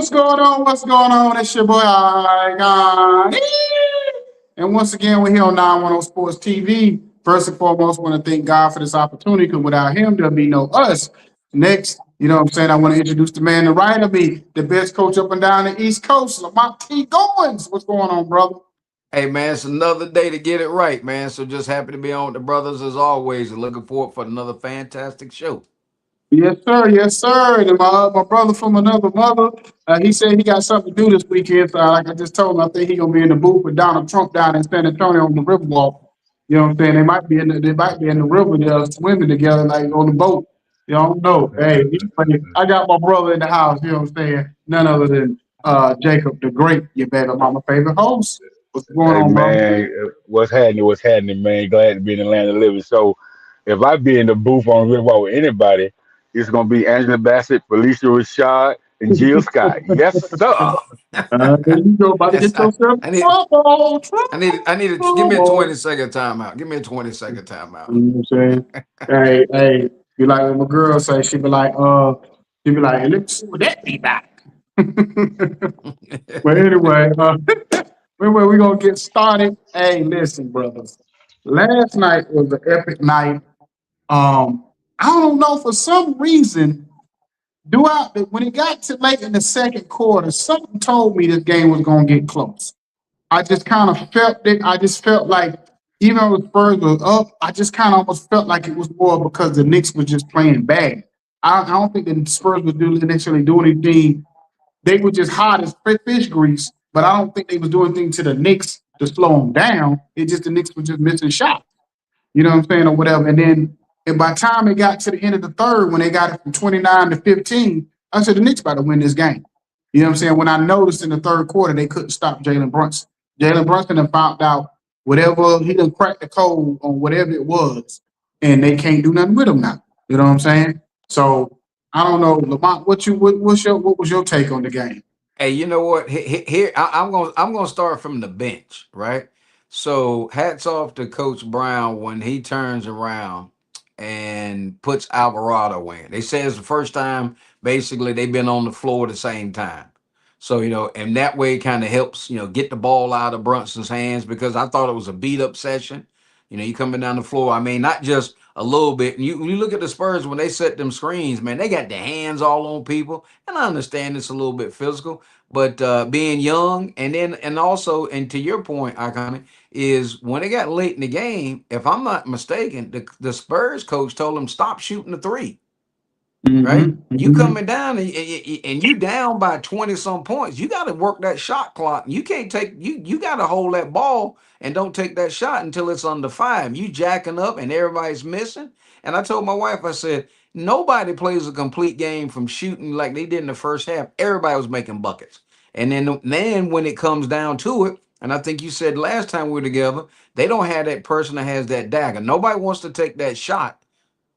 What's going on? What's going on? It's your boy, Icon. And once again, we're here on 910 Sports TV. First and foremost, I want to thank God for this opportunity because without him, there'll be no us. Next, you know what I'm saying? I want to introduce the man to right of me, the best coach up and down the East Coast, Lamont T. Goins. What's going on, brother? Hey man, it's another day to get it right, man. So just happy to be on with the brothers as always, and looking forward for another fantastic show. Yes, sir. Yes, sir. And my brother from another mother, he said he got something to do this weekend. So like I just told him, I think he gonna be in the booth with Donald Trump down in San Antonio on the Riverwalk. You know what I'm saying? They might be in the river there swimming together like on the boat. You don't know. Hey, anyway, I got my brother in the house. You know what I'm saying? None other than Jacob the Great. You better my favorite host. What's going Hey on, bro? man, what's happening? What's happening, man? Glad to be in the land of living. So, if I be in the booth on Real Walk with anybody, it's gonna be Angela Bassett, Felicia Rashad, and Jill Scott. Yes, sir. There you go. About to Yes, get yourself I need trouble. I need to give me a Trouble. 20-second timeout. Give me a 20-second timeout. You know what I'm saying? Hey, be like when my girl say, she be like, hey, let me see what that be back. But anyway, anyway, we're gonna get started. Hey, listen, brothers. Last night was an epic night. I don't know for some reason, when it got to late in the second quarter, something told me this game was gonna get close. I just kind of felt it. I just felt like even though the Spurs was up, I just kind of almost felt like it was more because the Knicks was just playing bad. I don't think the Spurs was necessarily doing anything. They were just hot as fish grease, but I don't think they was doing anything to the Knicks to slow them down. It just the Knicks were just missing shots. You know what I'm saying, or whatever. And by the time it got to the end of the third, when they got it from 29 to 15, I said the Knicks about to win this game. You know what I'm saying? When I noticed in the third quarter they couldn't stop Jalen Brunson. Jalen Brunson had found out whatever he done cracked the code on whatever it was, and they can't do nothing with him now. You know what I'm saying? So I don't know, Lamont. What was your take on the game? Hey, you know what? Here I'm gonna start from the bench, right? So hats off to Coach Brown when he turns around and puts Alvarado in. They say it's the first time basically they've been on the floor at the same time. So and that way kind of helps get the ball out of Brunson's hands because I thought it was a beat up session. You coming down the floor. I mean, not just a little bit. And you look at the Spurs when they set them screens, man, they got their hands all on people. And I understand it's a little bit physical, but being young and to your point, Iconic, is when it got late in the game, if I'm not mistaken, the Spurs coach told him stop shooting the three. Right? Mm-hmm. You Mm-hmm. coming down and you down by 20 some points. You got to work that shot clock. You can't take you got to hold that ball and don't take that shot until it's under five. You jacking up and everybody's missing. And I told my wife, I said, nobody plays a complete game from shooting like they did in the first half. Everybody was making buckets. And then when it comes down to it, and I think you said last time we were together, they don't have that person that has that dagger. Nobody wants to take that shot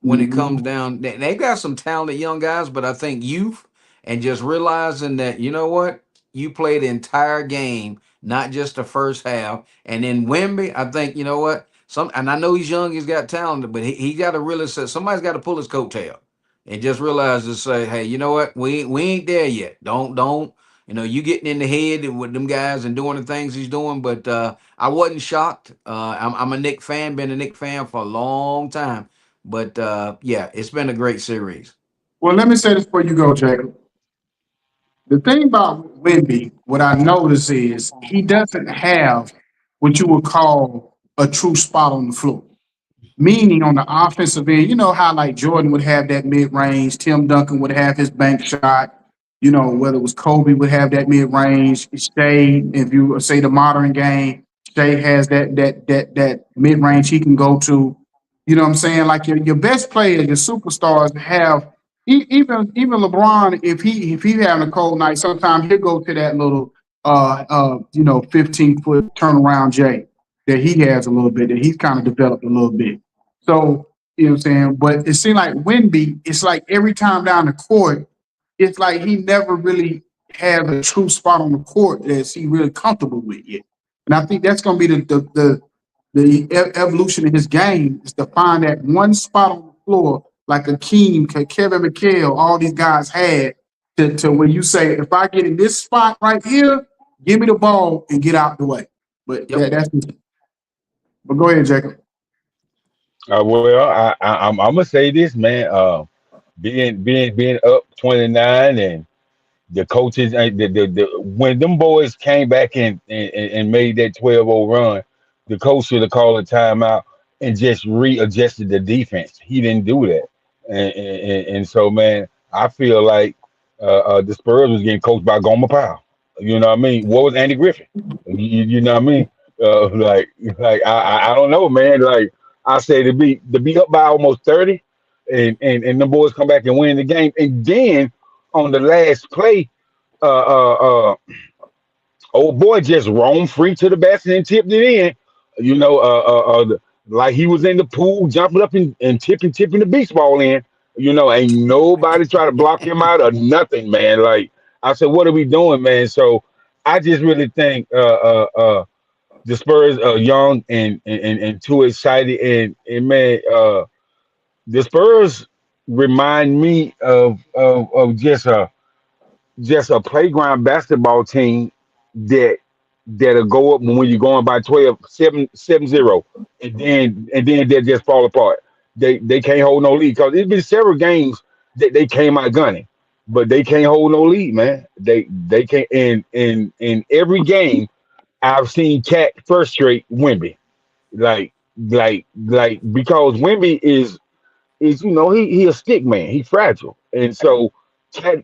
when it Mm-hmm. comes down. They've got some talented young guys, but I think youth and just realizing that, you know what, you play the entire game, not just the first half. And then Wemby, I think, you know what, and I know he's young, he's got talent, but he got to really say somebody's got to pull his coattail and just realize to say, hey, you know what, we ain't there yet. Don't. You getting in the head with them guys and doing the things he's doing, but I wasn't shocked. I'm a Nick fan, been a Nick fan for a long time. But yeah, it's been a great series. Well, let me say this before you go, Jacob. The thing about Wemby, what I notice is he doesn't have what you would call a true spot on the floor. Meaning on the offensive end, you know how like Jordan would have that mid range, Tim Duncan would have his bank shot, whether it was Kobe would have that mid range. Shea, if you say the modern game, Shea has that mid range he can go to. You know what I'm saying? Like your best players, your superstars have even LeBron, if he having a cold night, sometimes he'll go to that little 15-foot turnaround J that he has a little bit, that he's kind of developed a little bit. So, you know what I'm saying? But it seemed like Wemby, it's like every time down the court, it's like he never really had a true spot on the court that he really comfortable with yet. And I think that's going to be the evolution in his game is to find that one spot on the floor like Akeem, Kevin McHale, all these guys had to when you say, if I get in this spot right here, give me the ball and get out the way. But Yep. that's but go ahead, Jacob. Well, I'm gonna say this, man. Being up 29 and the coaches, when them boys came back and made that 12-0 run, the coach should have called a timeout and just readjusted the defense. He didn't do that, and so, man, I feel like the Spurs was getting coached by Gomer Powell. You know what I mean? What was Andy Griffin? You know what I mean? Like I don't know, man. Like I say, to be up by almost 30, and the boys come back and win the game, and then on the last play, uh, uh, uh, old boy just roamed free to the basket and tipped it in. You know, like he was in the pool, jumping up and tipping the beach ball in. You know, ain't nobody try to block him out or nothing, man. Like I said, what are we doing, man? So I just really think the Spurs are young and too excited, and man, the Spurs remind me of just a playground basketball team that that'll go up when you're going by 12, 7-0, and then they just fall apart. They can't hold no lead because it's been several games that they came out gunning, but they can't hold no lead, man. They can't. In every game I've seen Cat frustrate Wimby, like because Wimby is he a stick man. He's fragile, and so Cat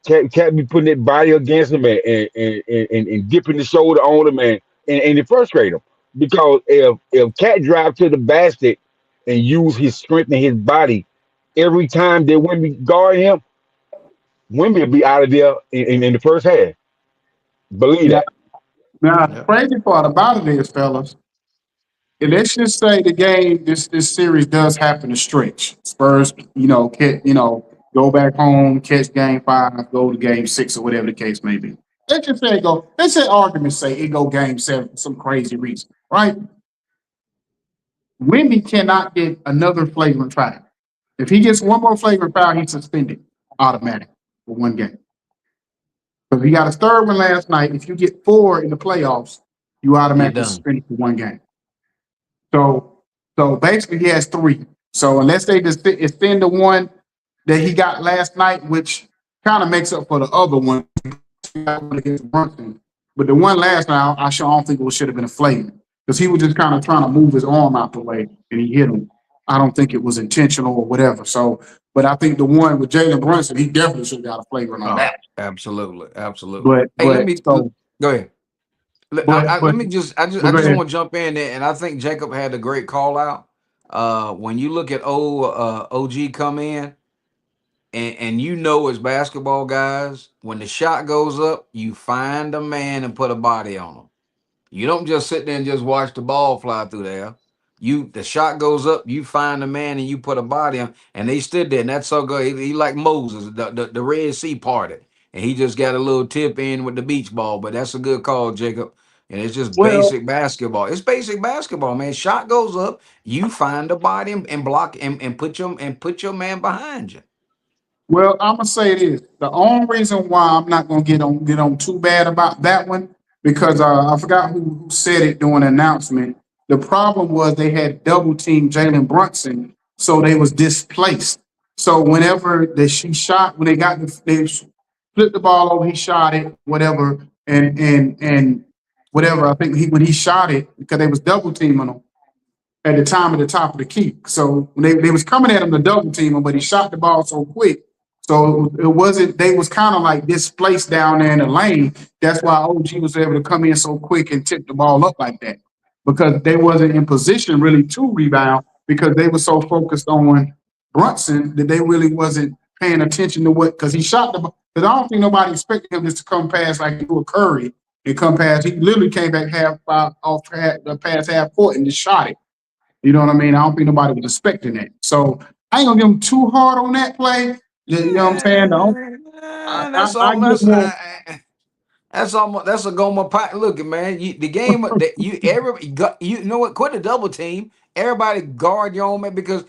Cat be putting that body against him and dipping the shoulder on him and it frustrates him because if Cat drive to the basket and use his strength and his body every time that Wimby guard him, Wimby will be out of there in the first half. Believe Yeah. that. Now, the Yep. crazy part about it is, fellas, and let's just say the game, this series does happen to stretch. Spurs, go back home, catch game 5, go to game 6, or whatever the case may be. Let's just say it go. Let's say argument's say it go game 7 for some crazy reason, right? Wimby cannot get another flagrant foul. If he gets one more flagrant foul, he's suspended automatic for one game. Because he got his third one last night. If you get 4 in the playoffs, you You're automatically done. suspended for one game. So so basically he has 3. So unless they just extend the one that he got last night, which kind of makes up for the other one against Brunson. But the one last night, I don't think it should have been a flagrant because he was just kind of trying to move his arm out the way and he hit him. I don't think it was intentional or whatever. So, but I think the one with Jalen Brunson, he definitely should have got a flagrant on Oh, that. absolutely, absolutely. But Hey, let but me so go ahead. but Let but me just but I go just ahead. want to jump in there, and I think Jacob had a great call out. When you look at OG come in, and as basketball guys, when the shot goes up, you find a man and put a body on him. You don't just sit there and just watch the ball fly through there. The shot goes up, you find a man and you put a body on, and they stood there, and that's so good. He like Moses, the Red Sea parted, and he just got a little tip in with the beach ball. But that's a good call, Jacob. And it's just Well, basic basketball. It's basic basketball, man. Shot goes up, you find a body and block and put your man behind you. Well, I'm gonna say this. The only reason why I'm not gonna get on too bad about that one because I forgot who said it during the announcement. The problem was they had double teamed Jalen Brunson, so they was displaced. So whenever she shot, when they flipped the ball over, he shot it, whatever, and whatever. I think when he shot it because they was double teaming him at the time at the top of the key. So when they was coming at him to double team him, but he shot the ball so quick. So it wasn't, they was kind of like displaced down there in the lane. That's why OG was able to come in so quick and tip the ball up like that. Because they wasn't in position really to rebound because they were so focused on Brunson that they really wasn't paying attention to what because he shot the ball. Because I don't think nobody expected him just to come past like you a Curry and come past. He literally came back off the past half court and just shot it. You know what I mean? I don't think nobody was expecting that. So I ain't gonna give them too hard on that play. You know what I'm saying? No, That's I all. give more. That's almost that's a Goma pot. Look, man, the game that you know what? Quit the double team. Everybody guard your own man because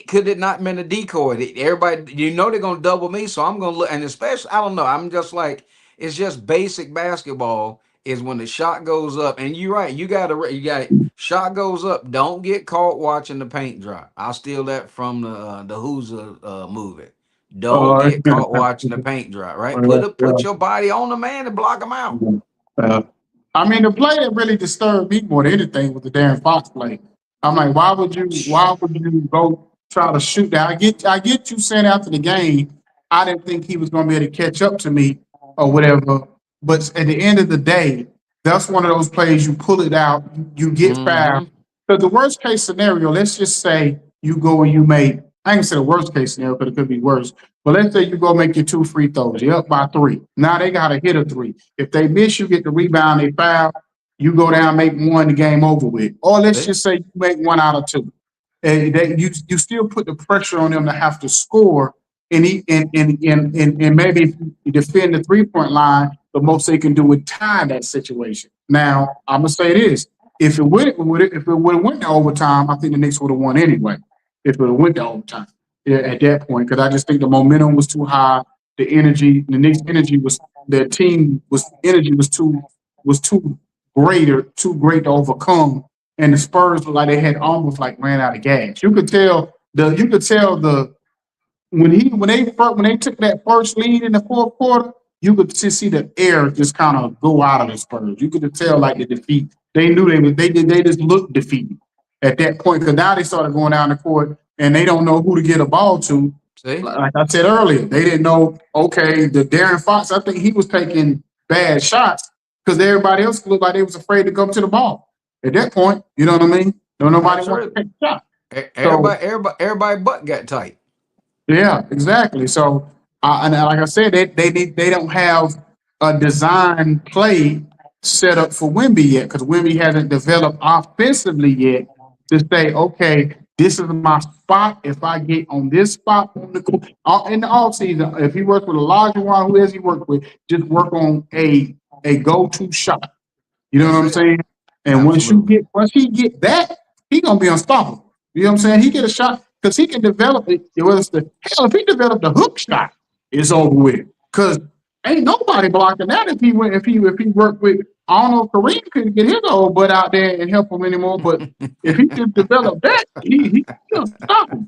Could it not been a decoy? Everybody, they're gonna double me, so I'm gonna look. And especially, I don't know. I'm just like, it's just basic basketball. Is when the shot goes up, and you're right. You got shot goes up. Don't get caught watching the paint dry. I'll steal that from the Who's movie. Don't Uh, get caught watching the paint dry. Right? well, Put your body on the man and block him out. yeah. Uh, I mean, the play that really disturbed me more than anything was the Darren Fox play. I'm like, why would you go try to shoot that? I get you saying after the game, I didn't think he was going to be able to catch up to me or whatever. But at the end of the day, that's one of those plays you pull it out, you get fouled. Mm-hmm. Because the worst case scenario, let's just say you go and you make, I ain't gonna say the worst case scenario because it could be worse, but let's say you go make your two free throws. You're up by three. Now they got to hit a three. If they miss, you get the rebound, they foul. You go down, make one, the game over with. Or let's See? just say you make one out of two. And you still put the pressure on them to have to score. And maybe if you defend the 3 point line, the most they can do is tie that situation. Now, I'm going to say this. If it would have went to overtime, I think the Knicks would have won anyway. If it would have went to overtime, yeah, at that point, because I just think the momentum was too high. The Knicks' energy was their team was energy was too too great to overcome. And the Spurs looked like they had almost like ran out of gas. You could tell the when they took that first lead in the fourth quarter, you could just see the air just kind of go out of the Spurs. You could tell like the defeat. They knew they just looked defeated at that point because now they started going down the court and they don't know who to get a ball to. See? Like I said earlier, they didn't know. Okay, the Darren Fox, I think he was taking bad shots because everybody else looked like they was afraid to come to the ball. At that point, you know what I mean? Don't nobody want to Absolutely. take a shot. So Everybody butt got tight. yeah, exactly. So, and like I said, they don't have a design play set up for Wimby yet because Wimby hasn't developed offensively yet to say, okay, this is my spot. If I get on this spot in the off season, if he works with a larger one, who has he worked with, just work on a go to shot. You know what That's I'm it. saying? And Absolutely. once he get that, he gonna be unstoppable. You know what I'm saying? He get a shot because he can develop it. Whether it's the hell, if he developed a hook shot, it's over with. Because ain't nobody blocking that if he worked with. I don't know if Kareem couldn't get his old butt out there and help him anymore, but if he just developed that, he unstoppable.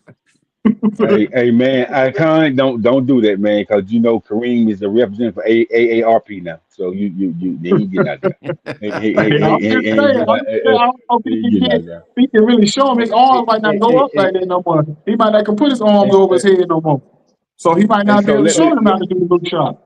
Hey man, Icon, don't do that, man, because you know Kareem is a representative for AARP now. So he ain't getting out there. Hey, I'm just He ain't saying, getting I'm out, just saying, I don't know if he he ain't can getting get, out there. he can really show him his Eh, arms might not eh, go eh, up eh, like that no more. He might not can put his arms eh, over his eh, head no more. So he might And not be so able to show him how to do the good shot.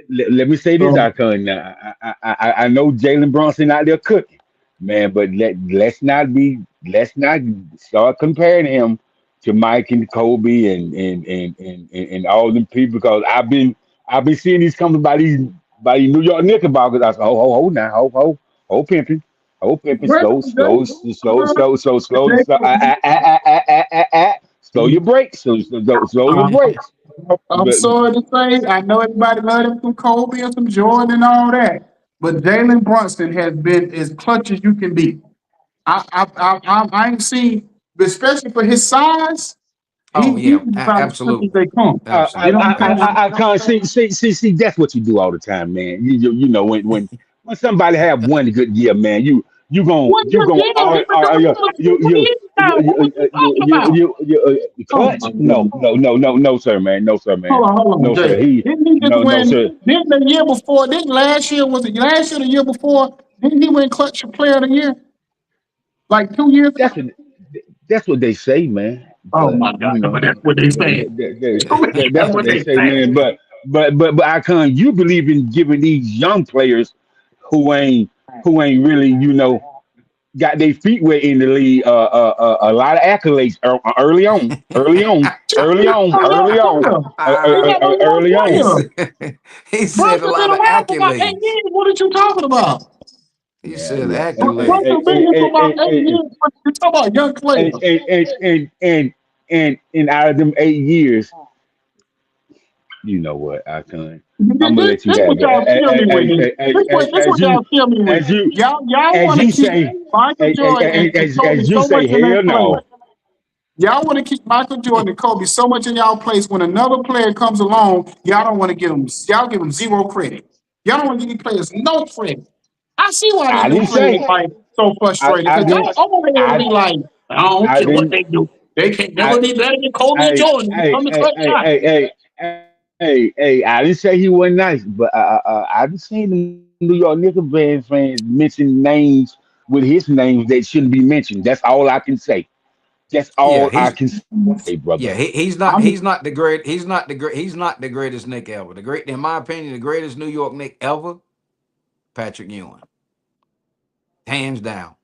let me say this, So Icon. Now, I know Jalen Brunson out there cooking, man, but let's not start comparing him to Mike and Kobe and all them people because I've been seeing these coming by these New York Knickerbockers. I said, ho now, ho pimping, well, slow your brakes, slow your uh, brakes. I'm But sorry to say, I know everybody loved him from Kobe and from Jordan and all that, but Jalen Brunson has been as clutch as you can be. I ain't seen, especially for his size, Oh he's yeah, about as clutch as absolutely, they come. You know absolutely, what I'm saying? I can't absolutely. see. That's what you do all the time, man. You know when somebody have one good year, man, What you you going did? He been doing it for 20 years now. What you talking about? Oh my clutch? No, goodness. no, no, no, no, sir, man. No, sir, man. Hold on, No, Jay. sir. Didn't he just No, win? sir. Didn't the year before? Didn't last year? Was it last year? Or the year before? Didn't he win Clutch Player of the Year like 2 years That's ago? what that's what they say, man. Oh But my God! you But know, that's what they said. that's That's what what they they say, said. man. But I can't. You believe in giving these young players who ain't really got their feet wet in the league a lot of accolades He got a young player. He got a young early he on. player. said he said a Brunson been lot of around for about 8 years. accolades. What are you talking about? He Yeah, said yeah. accolades. Brunson been here for about 8 years. What you talking about, young And player? and and and and and out of them 8 years, you know what, I can. I'm gonna let you This have what it. y'all kill me with. This what As you y'all kill me with. as you Y'all as want to you keep say Michael Jordan and Kobe as you so say much in their hell place. no. Y'all want to keep Michael Jordan and Kobe so much in y'all place. When another player comes along, y'all don't want to give them. Y'all give them zero credit. Y'all don't want to give these players no credit. I see why these I new didn't players say like so frustrated I because y'all didn't always want to I be like, I don't I care what didn't they do. They can't I never be better than Kobe and hey Jordan when it hey comes to hey clutch hey shots. hey, I didn't say he wasn't nice, but I done seen the New York Knicks fans mention names with his names that shouldn't be mentioned. That's all I can say. That's all Yeah, I he's can say, brother. yeah, he's not I'm he's not the greatest Nick ever. The great in my opinion, the greatest New York Nick ever, Patrick Ewing. Hands down.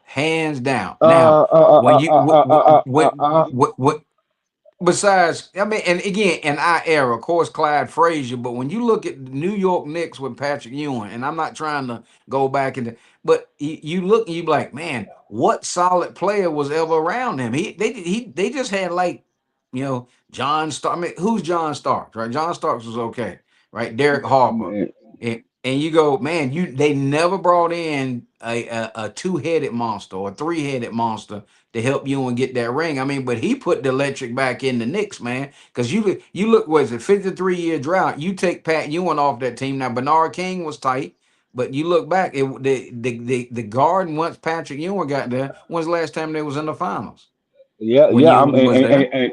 Hands down. Now, Uh, uh, when uh, you uh, uh, uh, uh, uh, what besides, I mean, and again, in our era, of course, Clyde Frazier, but when you look at the New York Knicks with Patrick Ewing, and I'm not trying to go back into, but you look and you be like, man, what solid player was ever around him? They just had like, John Stark. I mean, who's John Starks, right? John Starks was okay, right? Derek Harper. man, And you go, man, they never brought in a two-headed monster or a three-headed monster to help you and get that ring. I mean, but he put the electric back in the Knicks, man. Because you look, was it 53-year drought? You take Pat Ewing off that team. Now Bernard King was tight, but you look back, the Garden once Patrick Ewing got there. When's the last time they was in the finals? yeah, When yeah. Ewing was there.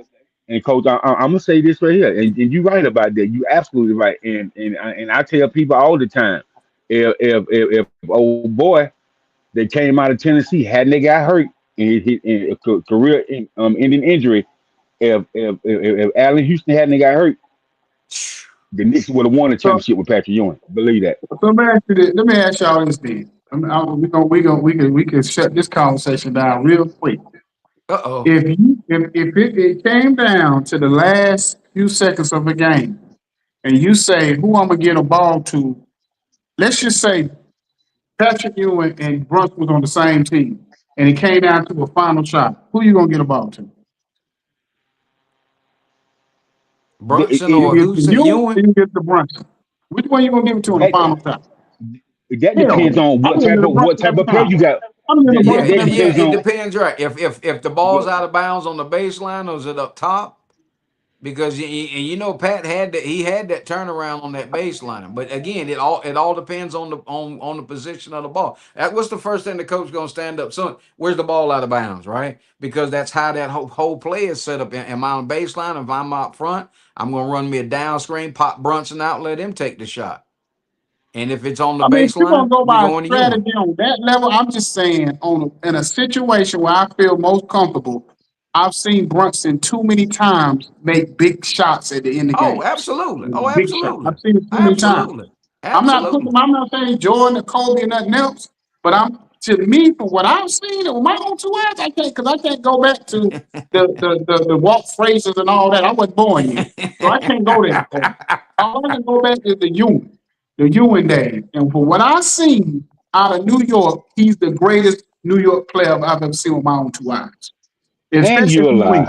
And coach, I'm gonna say this right here, and you're right about that. You absolutely right. And I tell people all the time, if old boy that came out of Tennessee hadn't they got hurt and in a career ending injury, if Allen Houston hadn't got hurt, the Knicks would have won the so, championship with Patrick Ewing. Believe that. so let me ask y'all this thing. We can shut this conversation down real quick. Uh-oh. If it came down to the last few seconds of a game, and you say who I'm gonna get a ball to, let's just say Patrick Ewing and Brunson was on the same team, and it came down to a final shot. Who you gonna get a ball to? It, Brunson You it, or get to who's it? Ewing, or Ewing? you get to Brunson. Which one you gonna give it to in the that final shot? that Hell depends no. on I'm giving it to what Brunson type every of player time. you got. I'm giving it to Yeah, Brunson every yeah, Depends time. it on depends, right? If the ball's out of bounds on the baseline or is it up top? Because you know Pat he had that turnaround on that baseline. But again, it all depends on the position of the ball. What's the first thing the coach gonna stand up? So where's the ball out of bounds, right? Because that's how that whole play is set up. Am I on baseline? If I'm out front, I'm gonna run me a down screen, pop Brunson out, let him take the shot. And if it's on the I mean, if you're gonna baseline, go you're by going to Ewing. strategy on that level, I'm just saying in a situation where I feel most comfortable, I've seen Brunson too many times make big shots at the end of Oh, games. absolutely. Oh, Big shot. absolutely. I've seen it too many times. Absolutely. Absolutely. I'm not saying Jordan or Kobe or nothing else, but to me, from what I've seen with my own two eyes, I can't go back to the walk phrases and all that. I wasn't born yet. So I can't go there. So all I can go back is the Ewing days. And for what I've seen out of New York, he's the greatest New York player I've ever seen with my own two eyes. and Especially if you he wins. alive.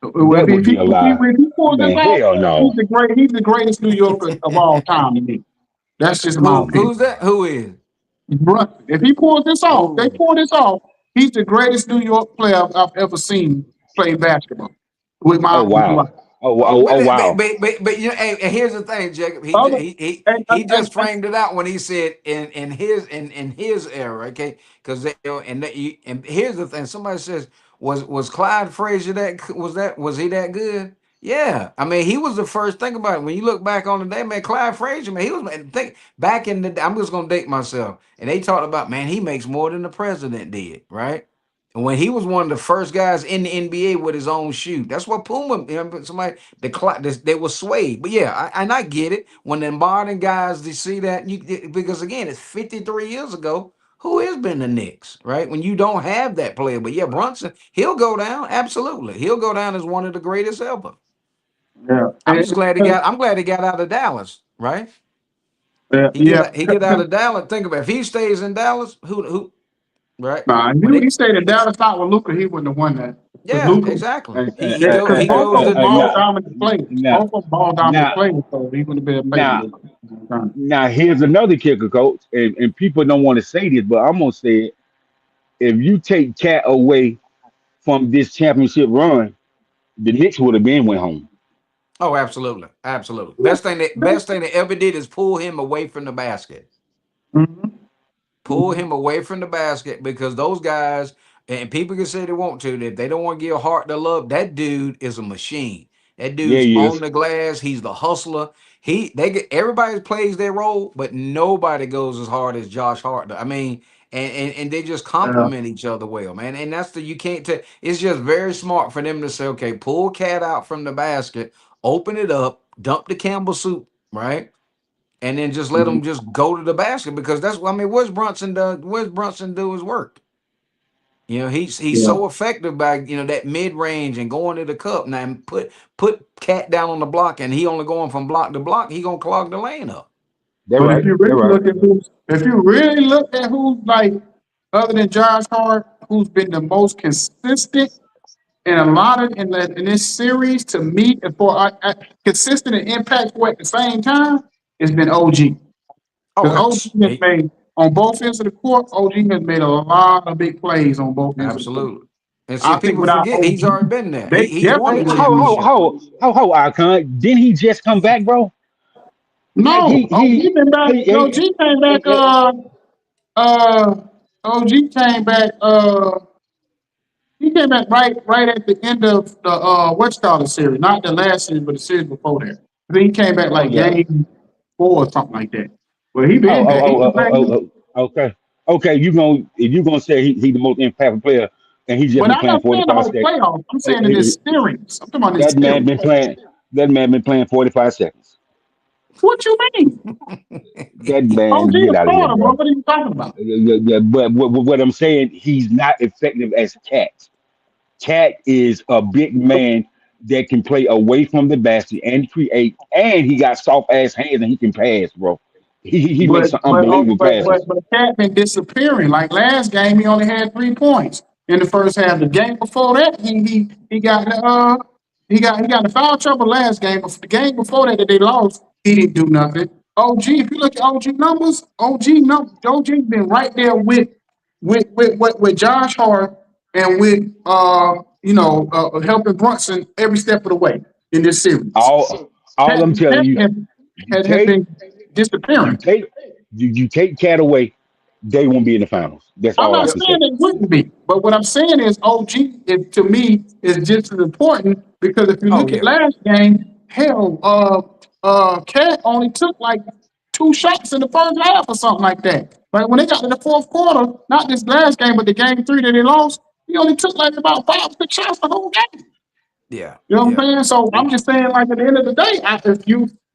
If That he, would if he, be a lie. if he pulls this Man, off, hell no. he's the greatest New Yorker of all time to me. That's just my Who's opinion. that? Who is? Bruh, if he pulls this off, they Oh. pull this off, he's the greatest New York player I've ever seen play basketball with my Oh own two wow. eyes. Oh, Oh wow. but hey, and here's the thing, Jacob. Other, He just and framed it out when he said in his era, okay? Because and here's the thing. Somebody says was Clyde Frazier was he that good? Yeah, I mean he was the first. Think about it. When you look back on the day, man, Clyde Frazier, man, he was think back in the. I'm just gonna date myself, and they talked about man, he makes more than the president did, right? When he was one of the first guys in the NBA with his own shoe. That's what Puma, somebody, they were swayed. But yeah, and I get it. When the modern guys, they see that, because again, it's 53 years ago. Who has been the Knicks, right? When you don't have that player. But yeah, Brunson, he'll go down. Absolutely. He'll go down as one of the greatest ever. yeah, I'm glad he got out of Dallas, right? He yeah. get he get out of Dallas. Think about it. If he stays in Dallas, who right? Nah, When they he stayed in Dallas not with Luca, he wouldn't have won that. Because Yeah, Luca, exactly. And, He he go because he both goes of to them New ball now, York. dominant players. now, Both of them ball dominant now, players, so he wouldn't have been paid with now, Luca. now, here's another kicker, coach. And people don't want to say this, but I'm gonna say it. If you take Cat away from this championship run, the Knicks would have been went home. Oh, absolutely, absolutely. Yeah, Best thing they ever did is pull him away from the basket. mhm, Pull mhm. him away from the basket because those guys and people can say they want to, if they don't want to give Hart the love, that dude is a machine. That Yeah, dude's he on is. the glass. He's the hustler. They get everybody plays their role, but nobody goes as hard as Josh Hart. I mean, and they just Yeah. complement each other well, man. And that's the you can't tell. It's just very smart for them to say, okay, pull Cat out from the basket, open it up, dump the Campbell soup, right? And then just let Mhm. him just go to the basket because that's what I mean. What's Brunson do? What's Brunson do his work? You know, he's Yeah. so effective by that mid range and going to the cup. Now and put Cat down on the block, and he only going from block to block. He gonna clog the lane up. They're But if right. you They're really right. look at who's, if you really look at who's like, other than Josh Hart, who's been the most consistent in a lot of in this series to me, and for consistent and impactful at the same time, it's been OG. Oh, Because OG it's has made on both ends of the court. OG has made a lot of big plays on both ends of the court. absolutely. And see, I think people without forget he's OG, already been there. they He's won definitely a would have been. championship. Icon? Didn't he just come back, bro? Like No, OG been back. OG came back. Uh, OG came back. He came back right at the end of the what's called the series, not the last series, but the series before that. I think he came back oh like yeah. game 4 or something like that. Well, he Oh, been oh, back. He oh, been oh, back. oh, oh, oh, okay. Okay, you going if you gonna say he the most impactful player and he just But been I'm playing not saying the 45 whole seconds. playoffs. I'm eh, saying in eh, this series. I'm talking about this That man series. been playing that man been playing 45 seconds. What you mean? That OG man, get a out of here, starter, bro. bro. What are you talking about? But what I'm saying, he's not effective as Cat. Cat is a big man that can play away from the basket and create, and he got soft ass hands and he can pass, bro. He But makes some but oh, unbelievable passes. but Cat been disappearing. Like last game, he only had 3 points in the first half. The game before that, he got he got the foul trouble last game. But the game before that they lost, he didn't do nothing. OG, if you look at OG numbers, OG been right there with Josh Hart and with helping Brunson every step of the way in this series. All Cat, I'm telling Cat you, you has take been you disappearing. take you take Cat away, they won't be in the finals. That's I'm all I not can Yep. saying say. it wouldn't be, but what I'm saying is OG to me is just as important because if you Oh look at yeah. last game, hell, Cat only took like 2 shots in the first half or something like that. Like when they got to the fourth quarter, not this last game, but the game 3 that they lost, he only took like about 5 or 6 shots the whole game. Yeah. You know what Yeah. I'm saying? So Yeah. I'm just saying, like at the end of the day,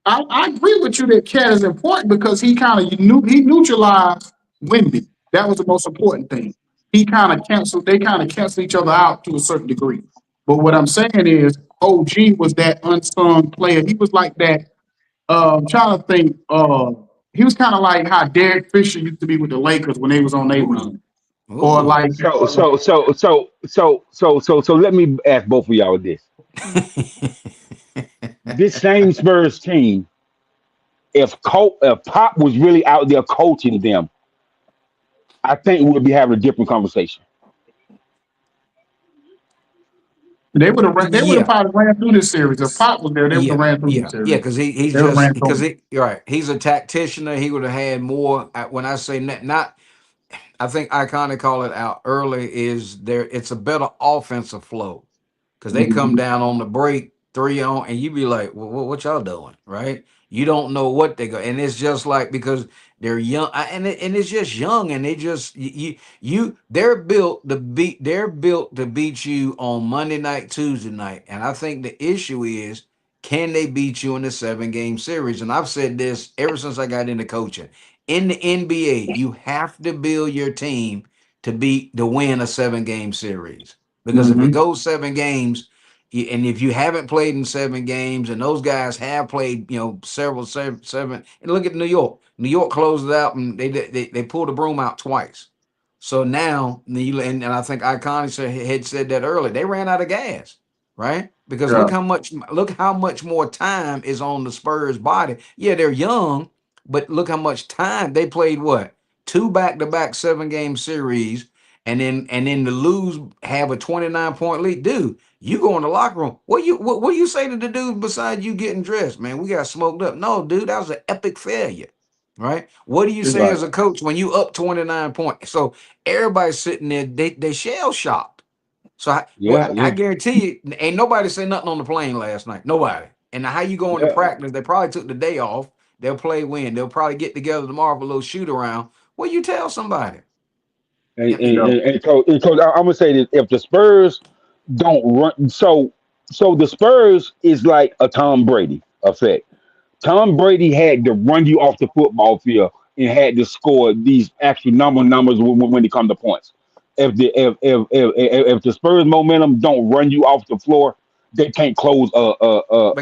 I agree with you that Cat is important because he neutralized Wimby. That was the most important thing. They kind of canceled each other out to a certain degree. But what I'm saying is, OG was that unsung player. He was like that. I'm trying to think. He was kind of like how Derek Fisher used to be with the Lakers when they was on their Ooh. run, or Ooh. like So let me ask both of y'all this. This same Spurs team, if Pop was really out there coaching them, I think we would be having a different conversation. they would have Yeah. probably ran through this series. If Pop was there, they would have Yeah, ran through this yeah, yeah. series. Because he's They would have just ran because through. he you're right. He's a tactician. He would have had more. When I say not I think I kind of call it out early is there. It's a better offensive flow because they come Mhm. down on the break 3 on, and you be like, well, what y'all doing, right? You don't know what they go, and it's just like because they're young, and it's just young, and they just they're built to beat you on Monday night, Tuesday night, and I think the issue is can they beat you in the 7 game series? And I've said this ever since I got into coaching in the NBA, you have to build your team to win a 7 game series. Because if it Mhm. goes 7 games, and if you haven't played in 7 games, and those guys have played, several seven, and look at New York. New York closed it out, and they pulled the broom out twice. So now, and I think Iconic had said that earlier. They ran out of gas, right? Because Yeah. look how much more time is on the Spurs body. Yeah, they're young, but look how much time they played. What 2 back-to-back 7 game series, and then the lose have a 29-point lead, dude. You go in the locker room. What you say to the dude besides you getting dressed, man? We got smoked up. No, dude, that was an epic failure, right? What do you say Right. as a coach when you up 29 points? So everybody's sitting there, they shell shocked. So Yeah, I yeah, guarantee you, ain't nobody say nothing on the plane last night. Nobody. And how you go into yeah. practice? They probably took the day off. They'll play when. They'll probably get together tomorrow for a little shoot around. Well, you tell somebody. And, I mean, and, Yeah. and, and coach, I'm gonna say that if the Spurs don't run, so the Spurs is like a Tom Brady effect. Tom Brady had to run you off the football field and had to score these actual numbers when it comes to points. If the Spurs momentum don't run you off the floor, they can't close they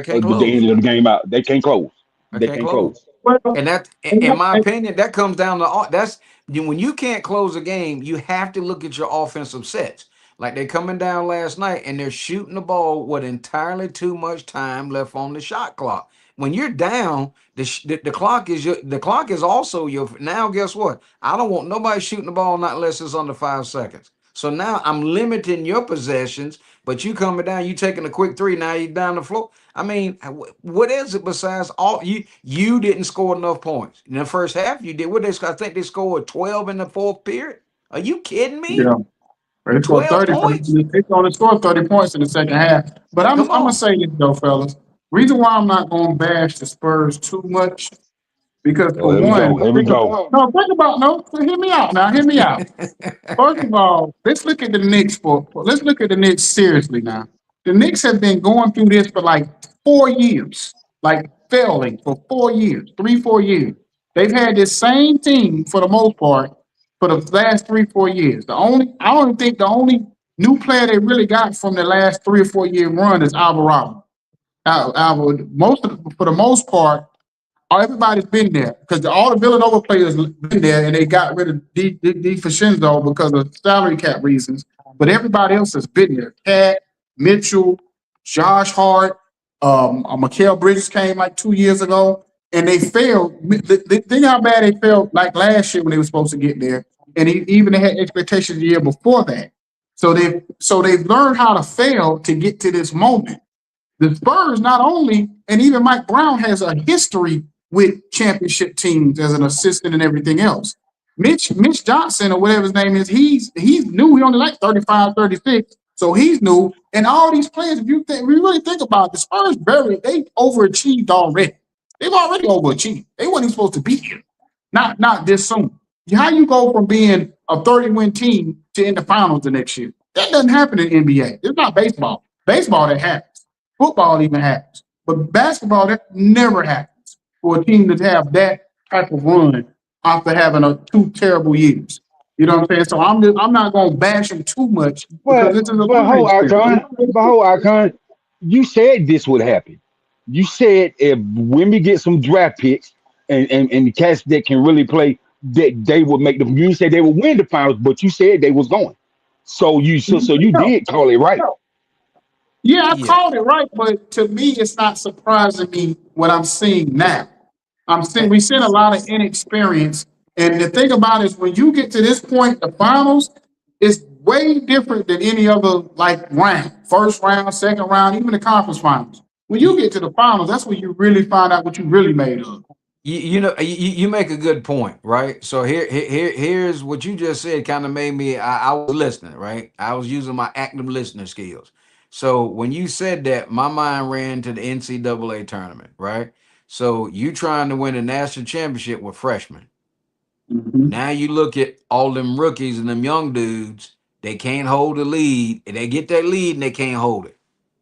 can't the close. end of the game out. They can't close. They They can't can't close. close. Well, And that, in my opinion, that comes down to that's when you can't close a game, you have to look at your offensive sets. Like they're coming down last night and they're shooting the ball with entirely too much time left on the shot clock. When you're down, the clock is the clock is also your now. Guess what? I don't want nobody shooting the ball not unless it's under 5 seconds. So now I'm limiting your possessions, but you coming down, you taking a quick three, now you down the floor. I mean, what is it besides all you didn't score enough points in the first half? You did. What they? I think they scored 12 in the fourth period. Are you kidding yeah. me? They scored 12 30 points? points. They only scored 30 points in the second half. But Come I'm gonna on. say this though, fellas. Reason why I'm not gonna bash the Spurs too much, because Oh, for here we one, go. Here we think of, go. no, think about no, hear me out now, hear me out. First of all, let's look at the Knicks let's look at the Knicks seriously now. The Knicks have been going through this for like 4 years, like failing for 4 years, 3, 4 years. They've had this same team for the most part for the last 3, 4 years. I don't think the only new player they really got from the last 3 or 4 year run is Alvarado. For the most part, everybody's been there because all the Villanova players been there and they got rid of Di Vincenzo because of salary cap reasons. But everybody else has been there. Cat, Mitchell, Josh Hart, Mikael Bridges came like 2 years ago and they failed. Think how bad they failed like last year when they were supposed to get there. And even they had expectations the year before that. So they've learned how to fail to get to this moment. The Spurs not only, and even Mike Brown has a history with championship teams as an assistant and everything else. Mitch Johnson or whatever his name is, he's new. He only like 35, 36. So he's new. And all these players, if you really think about it, the Spurs they overachieved already. They've already overachieved. They weren't even supposed to be here. Not this soon. How you go from being a 30-win team to in the finals the next year? That doesn't happen in NBA. It's not baseball. Baseball that happens. Football even happens. But basketball, that never happens for a team to have that type of run after having 2 terrible years. You know what I'm saying? So I'm not gonna bash them too much because But this is a but learning whole experience. icon, but whole icon, you said this would happen. You said if when we get some draft picks and the cats that can really play, that they would make them. You said they would win the finals, but you said they was going. So you No, did call it right. yeah, I Yeah. called it right, but to me, it's not surprising me what I'm seeing now. We seeing a lot of inexperience, and the thing about it is when you get to this point, the finals is way different than any other like round, first round, second round, even the conference finals. When you get to the finals, that's when you really find out what you really made of. You know you make a good point, right? So here's what you just said. Kind of made me. I was listening, right? I was using my active listener skills. So when you said that, my mind ran to the NCAA tournament, right? So you trying to win a national championship with freshmen. Mhm. Now you look at all them rookies and them young dudes, they can't hold the lead. And they get that lead and they can't hold it.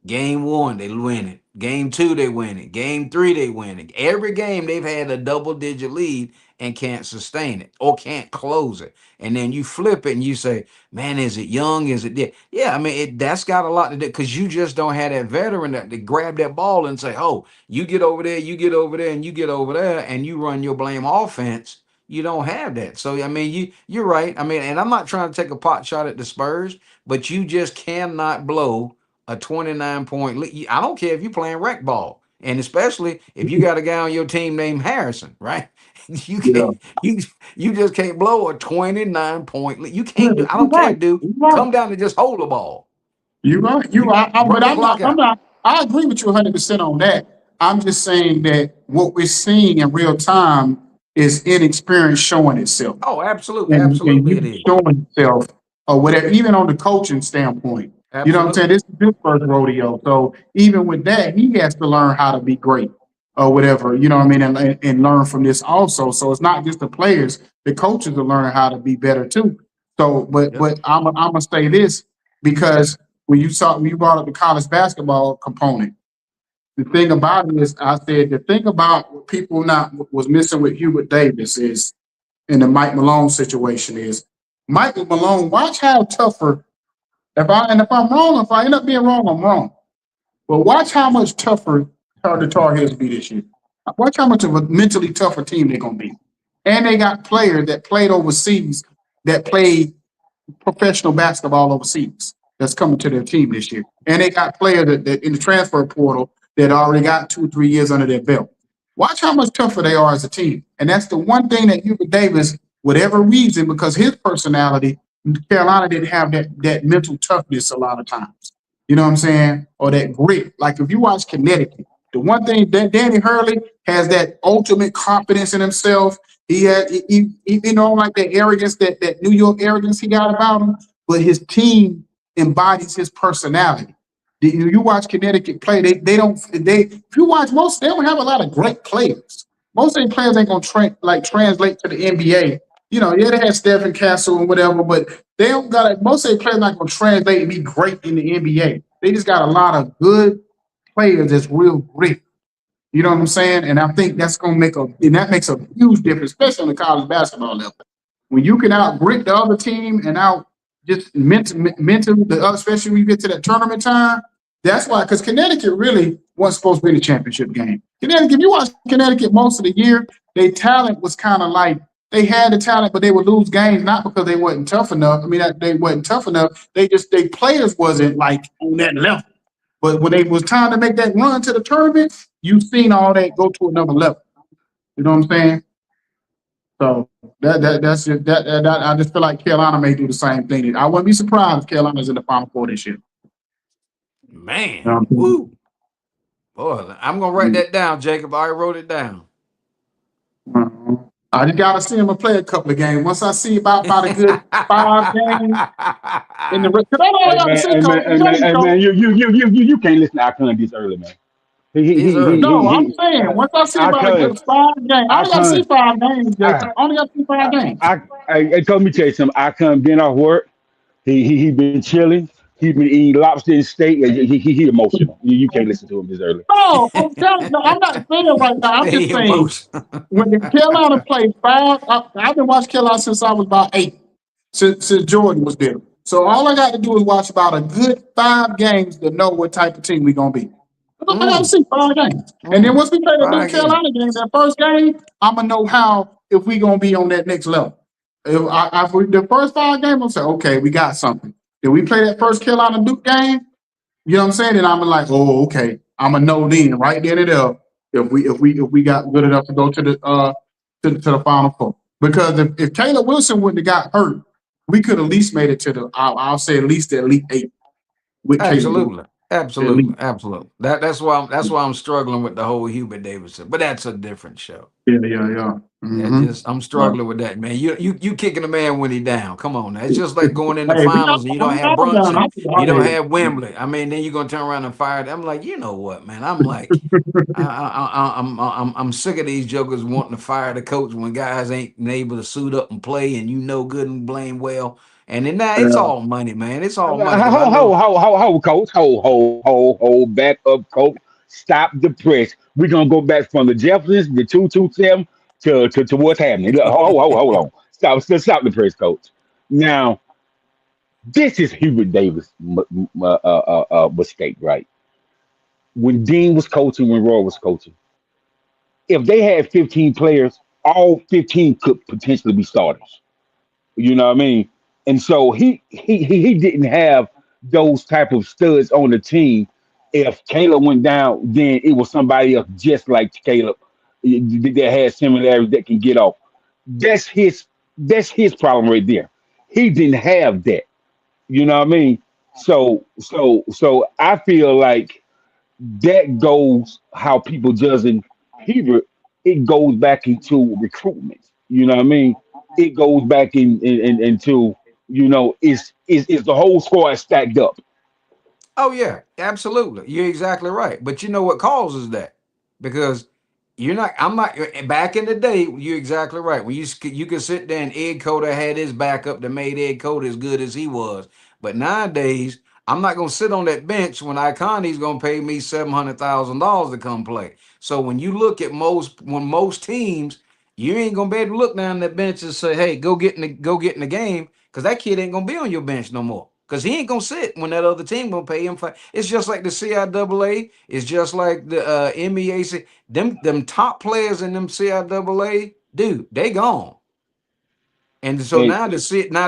Game one, they win it. Game two, they win it. Game three, they win it. Every game they've had a double-digit lead and can't sustain it or can't close it. And then you flip it and you say, man, is it young? Is it dead? Yeah, I mean, that's got a lot to do because you just don't have that veteran that to grab that ball and say, oh, you get over there, you get over there, and you get over there, and you run your blame offense. You don't have that. So I mean, you're right. I mean, and I'm not trying to take a pot shot at the Spurs, but you just cannot blow a 29-point lead. I don't care if you're playing rec ball And especially if you got a guy on your team named Harrison, right? You Yeah. can't you you just can't blow a 29 point lead. You Yeah, can't do. I you're don't care, right. dude. You're right. Come down and just hold the ball. You right. You You but run the clock I'm out. not I agree with you 100% on that. I'm just saying that what we're seeing in real time is inexperience showing itself. Oh, absolutely, And absolutely, it you is. showing yourself or whatever, even on the coaching standpoint. You know what I'm saying? Absolutely. This is his first rodeo. So even with that, he has to learn how to be great or whatever, you know what I mean, and learn from this also. So it's not just the players, the coaches are learning how to be better too. So, Yep. but I'm gonna say this because when you brought up the college basketball component, the thing about it is I said the thing about what people not was missing with Hubert Davis is in the Mike Malone situation is Michael Malone, watch how tougher. If I'm wrong, if I end up being wrong, I'm wrong. But watch how much tougher the Tar Heels be this year. Watch how much of a mentally tougher team they're gonna be. And they got players that played overseas that played professional basketball overseas that's coming to their team this year. And they got players that in the transfer portal that already got 2 or 3 years under their belt. Watch how much tougher they are as a team. And that's the one thing that Hubert Davis, whatever reason, because his personality, Carolina didn't have that mental toughness a lot of times. You know what I'm saying? Or that grit. Like if you watch Connecticut, the one thing that Danny Hurley has that ultimate confidence in himself. He had, you know, like that arrogance, that New York arrogance he got about him. But his team embodies his personality. You watch Connecticut play, they don't they. If you watch most, they don't have a lot of great players. Most of their players ain't gonna translate to the NBA. You know, yeah, they had Stephen Castle and whatever, but they don't got most of their players not gonna translate and be great in the NBA. They just got a lot of good players that's real grit. You know what I'm saying? And I think that's gonna and that makes a huge difference, especially on the college basketball level. When you can out grit the other team and out just mental the other, especially when you get to that tournament time. That's why, because Connecticut really wasn't supposed to be the championship game. Connecticut, if you watch Connecticut most of the year, their talent was kind of like they had the talent, but they would lose games not because they wasn't tough enough. I mean, they wasn't tough enough. They players wasn't like on that level. But when it was time to make that run to the tournament, you've seen all that go to another level. You know what I'm saying? So that's just, I just feel like Carolina may do the same thing. I wouldn't be surprised if Carolina's in the Final Four this year. You know Man, what I'm woo. Boy, I'm gonna write saying? that down, Jacob. I already wrote it down. I just gotta see him play a couple of games. Once I see about a good 5 games in the rest, because that's all I Hey gotta man, see, hey man, Coach. I'm hey man, telling you, hey Coach. man, you can't listen to Icon this early, man. It's early. No, I'm saying once I see about a Icon, good 5 games, I only gotta see Icon, 5 games, I, Jacob. I only gotta see five games. I told me to tell you something. Icon being off work, he been chilling. He been eating lobster and steak. He emotional. You can't listen to him this early. No, I'm telling you, no, I'm not saying right now. I'm just Stay saying emotional. when the Carolina played I've been watching Carolina since I was about 8, since Jordan was there. So all I got to do is watch about a good 5 games to know what type of team we're gonna be. I got to Mm, see 5 games, and then mm. once we play the North Try again. Carolina game, that first game, I'm gonna know how if we gonna be on that next level. If the first 5 games, I'm say, okay, we got something. Then we play that first Carolina Duke game. You know what I'm saying? And I'm like, oh, okay. I'm gonna know then, right then and there, if we got good enough to go to the Final Four. Because if Caleb Wilson wouldn't have got hurt, we could at least made it to I'll say at least the Elite Eight with Caleb Wilson. Absolutely. At least. Absolutely. Absolutely. That's why I'm struggling with the whole Hubert Davidson. But that's a different show. Yeah, yeah, yeah. That Mm-hmm. just I'm struggling with that, man. You kicking a man when he down. Come on now. It's just like going in the Hey, finals and you don't we have all down. Brunson, I feel you don't hard have Wembley. I mean, then you're gonna turn around and fire them. I'm like, you know what, man? I'm like, I'm sick of these jokers wanting to fire the coach when guys ain't been able to suit up and play, and you know good and blame well. And then now it's Yeah. all money, man. It's all money because I know. Ho, coach, back up, coach. Stop the press. We're gonna go back from the Jeffersons, the 227 to what's happening. Look, hold on. Stop the press, coach. Now, this is Hubert Davis' mistake, right? When Dean was coaching, when Roy was coaching, if they had 15 players, all 15 could potentially be starters. You know what I mean? And so he didn't have those type of studs on the team. If Caleb went down, then it was somebody else just like Caleb that had similarities that can get off. That's his that's his problem right there. He didn't have that. You know what I mean? So I feel like that goes how people judging Hebrew. It goes back into recruitment. You know what I mean? It goes back into is the whole squad stacked up. Oh yeah, absolutely. You're exactly right. But you know what causes that? Because you're not. I'm not. Back in the day, you're exactly right. When you could sit there and Ed Cota had his backup that made Ed Cota as good as he was. But nowadays, I'm not gonna sit on that bench when Iconi's gonna pay me $700,000 to come play. So when you look at most teams, you ain't gonna be able to look down that bench and say, "Hey, go get in the game," because that kid ain't gonna be on your bench no more. Because he ain't gonna sit when that other team gonna pay him for. It's just like the CIAA. It's just like the MEAC. Them top players in them CIAA, dude, they gone. And so And now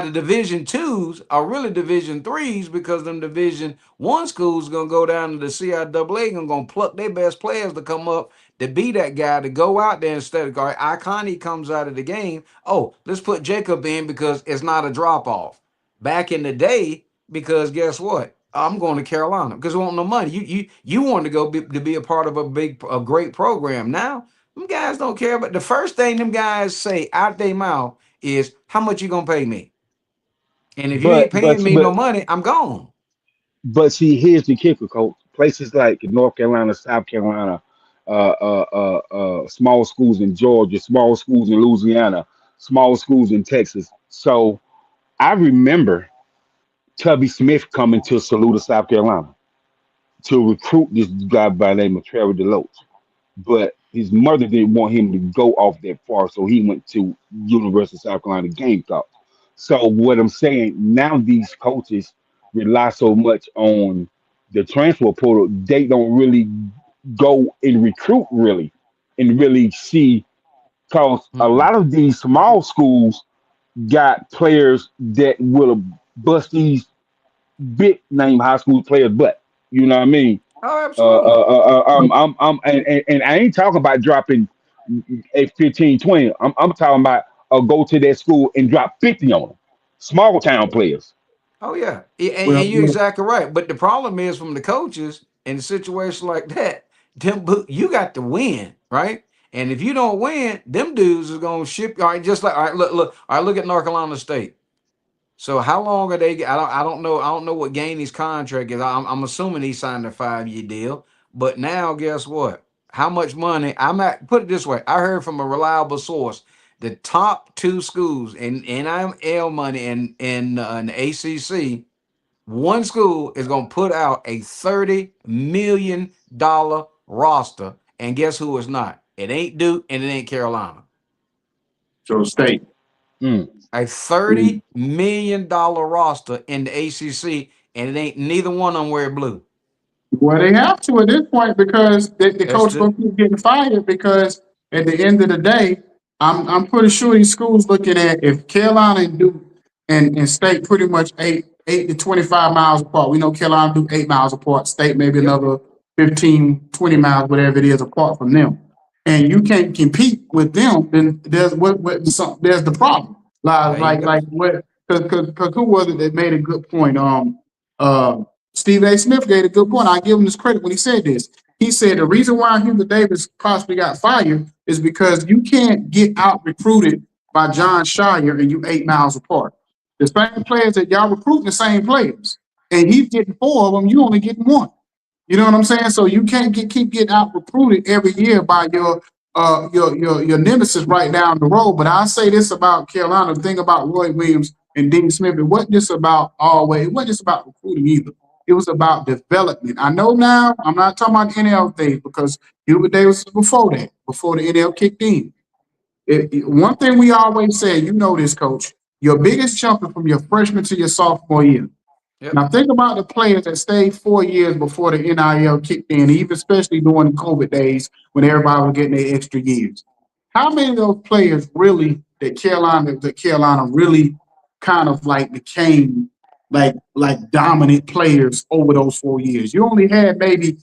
the division twos are really division threes because them division one schools gonna go down to the CIAA and gonna pluck their best players to come up to be that guy to go out there instead of Iconi comes out of the game. Oh, let's put Jacob in because it's not a drop off. Back in the day, because guess what? I'm going to Carolina because we want no money. You want to to be a part of a great program. Now, them guys don't care. But the first thing them guys say out their mouth is how much you gonna pay me? And if you but ain't but paying me no money, I'm gone. but see, here's the kicker, coach. Places like North Carolina, South Carolina, small schools in Georgia, small schools in Louisiana, small schools in Texas. So I remember Tubby Smith coming to Saluda, South Carolina, to recruit this guy by the name of Trevor DeLoach. But his mother didn't want him to go off that far, so he went to University of South Carolina Gamecocks. So what I'm saying now, these coaches rely so much on the transfer portal, they don't really go and recruit really, and really see because a Mm-mm. lot of these small schools got players that will bust these big name high school players, but you know what I mean. Oh, absolutely. And I ain't talking about dropping a 15, 20. I'm talking about go to that school and drop 50 on them. Small town players. Oh yeah, Well, and you're well, exactly right. But the problem is from the coaches in a situation like that, you got to win, right? And if you don't win, them dudes is gonna ship. All right, just like all right, look. All right, look at North Carolina State. So how long are they? I don't know. I don't know what Gainey's contract is. I'm assuming he signed a 5-year deal. But now, guess what? How much money? I'm at. Put it this way. I heard from a reliable source. The top two schools in NIL money in the ACC, one school is going to put out a $30 million roster, and guess who it's not? It ain't Duke and it ain't Carolina. so state. Mm. A $30 million roster in the ACC, and it ain't neither one of them wear blue. Well, they have to at this point because the That's coach the gonna keep getting fired because at the end of the day, I'm pretty sure these schools looking at if Carolina and Duke and State pretty much 8 to 25 miles apart. We know Carolina Duke 8 miles apart. State maybe yep. another 15 to 20 miles, whatever it is, apart from them. And you can't compete with them, then there's there's the problem. There you go. Like what? Because who was it that made a good point? Uh, Stephen A. Smith gave a good point. I give him this credit when he said this. He said the reason why Hubert Davis possibly got fired is because you can't get out recruited by John Shire and you 8 miles apart. The same players that y'all recruiting the same players, and he's getting four of them. You only getting one. You know what I'm saying? So you can't keep getting out recruited every year by your nemesis right down the road. But I'll say this about Carolina. The thing about Roy Williams and Dean Smith, it wasn't just about always. It wasn't just about recruiting either. It was about development. I know now I'm not talking about NL things because Hubert Davis was before that, before the NL kicked in. One thing we always say, you know this, coach, your biggest jump is from your freshman to your sophomore year. Yep. Now think about the players that stayed 4 years before the NIL kicked in, even especially during the COVID days when everybody was getting their extra years. How many of those players really that Carolina really kind of like became? like dominant players over those 4 years. You only had maybe